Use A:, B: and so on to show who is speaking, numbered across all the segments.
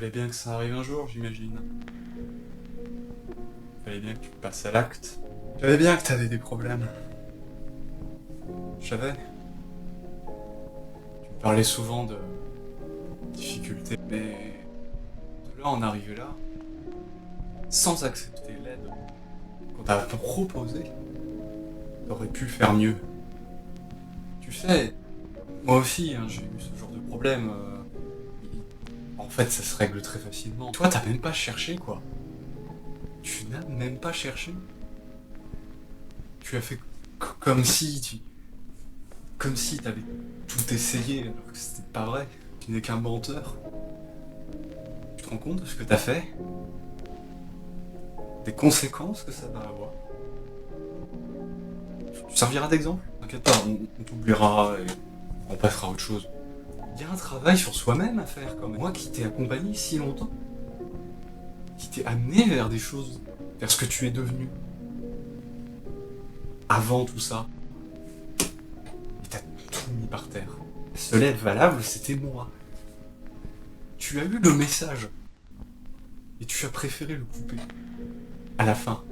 A: Fallait bien que ça arrive un jour, j'imagine. Fallait bien que tu passes à l'acte. Je savais bien que t'avais des problèmes. Je savais. Tu me parlais souvent de difficultés, mais de là en arriver là, sans accepter l'aide qu'on t'a proposée, t'aurais pu faire mieux. Tu sais, moi aussi, hein, j'ai eu ce genre de problème. En fait, ça se règle très facilement. Toi, t'as même pas cherché, quoi. Tu n'as même pas cherché. Tu as fait comme si comme si t'avais tout essayé, alors que c'était pas vrai. Tu n'es qu'un menteur. Tu te rends compte de ce que t'as fait? Des conséquences que ça va avoir? Tu serviras d'exemple? T'inquiète pas, on t'oubliera et on passera à autre chose. Il y a un travail sur soi-même à faire quand même. Moi qui t'ai accompagné si longtemps, qui t'ai amené vers des choses, vers ce que tu es devenu. Avant tout ça. Et t'as tout mis par terre. La seule aide valable, c'était moi. Tu as eu le message. Et tu as préféré le couper. À la fin.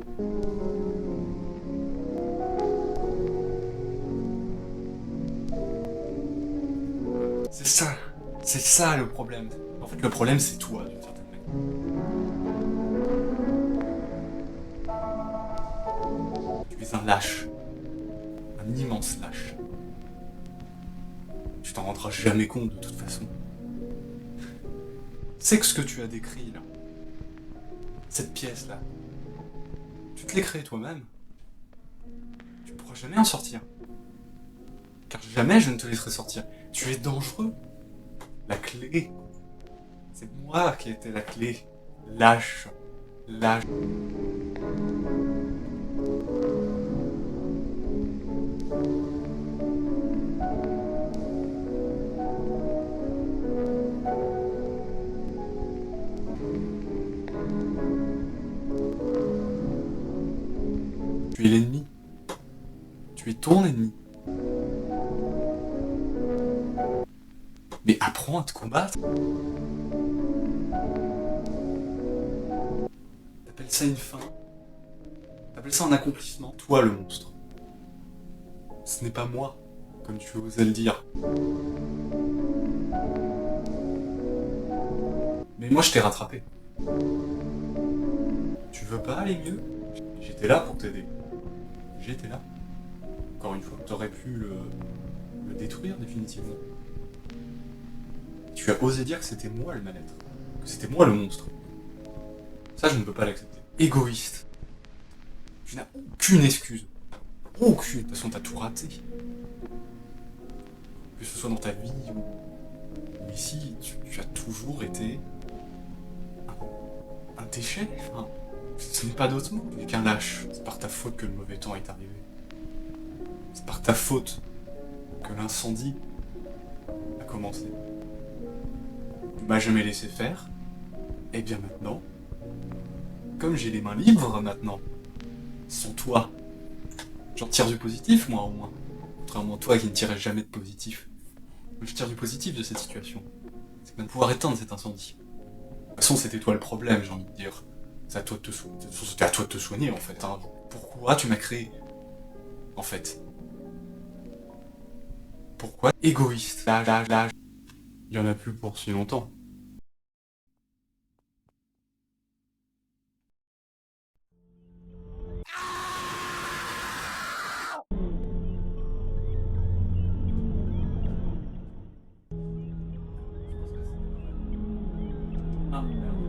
A: C'est ça le problème. En fait, le problème, c'est toi, d'une certaine manière. Tu es un lâche. Un immense lâche. Tu t'en rendras jamais compte de toute façon. C'est que ce que tu as décrit là, cette pièce là, tu te l'es créée toi-même. Tu ne pourras jamais en sortir. Car jamais je ne te laisserai sortir. Tu es dangereux. La clé. C'est moi qui étais la clé. Lâche. Lâche. Tu es l'ennemi. Tu es ton ennemi. Mais apprends à te combattre. T'appelles ça une fin. T'appelles ça un accomplissement. Toi le monstre. Ce n'est pas moi, comme tu osais le dire. Mais moi je t'ai rattrapé. Tu veux pas aller mieux? J'étais là pour t'aider. J'étais là. Encore une fois, t'aurais pu le détruire définitivement. Tu as osé dire que c'était moi le mal-être. Que c'était moi le monstre. Ça, je ne peux pas l'accepter. Égoïste. Tu n'as aucune excuse. Aucune. De toute façon, t'as tout raté. Que ce soit dans ta vie ou ici, tu as toujours été un déchet. Enfin, ce n'est pas d'autre mot. Tu n'es qu'un lâche. C'est par ta faute que le mauvais temps est arrivé. C'est par ta faute que l'incendie a commencé. Tu m'as jamais laissé faire. Et bien maintenant, comme j'ai les mains libres maintenant, sans toi, j'en tire du positif, moi au moins. Contrairement à toi qui ne tirais jamais de positif. Je tire du positif de cette situation. C'est de pouvoir éteindre cet incendie. De toute façon, c'était toi le problème, j'ai envie de dire. C'est à toi de te soigner. C'était à toi de te soigner, en fait. Hein. Pourquoi tu m'as créé? En fait. Pourquoi? Égoïste. Là. Il y en a plus pour si longtemps. Ah, merde.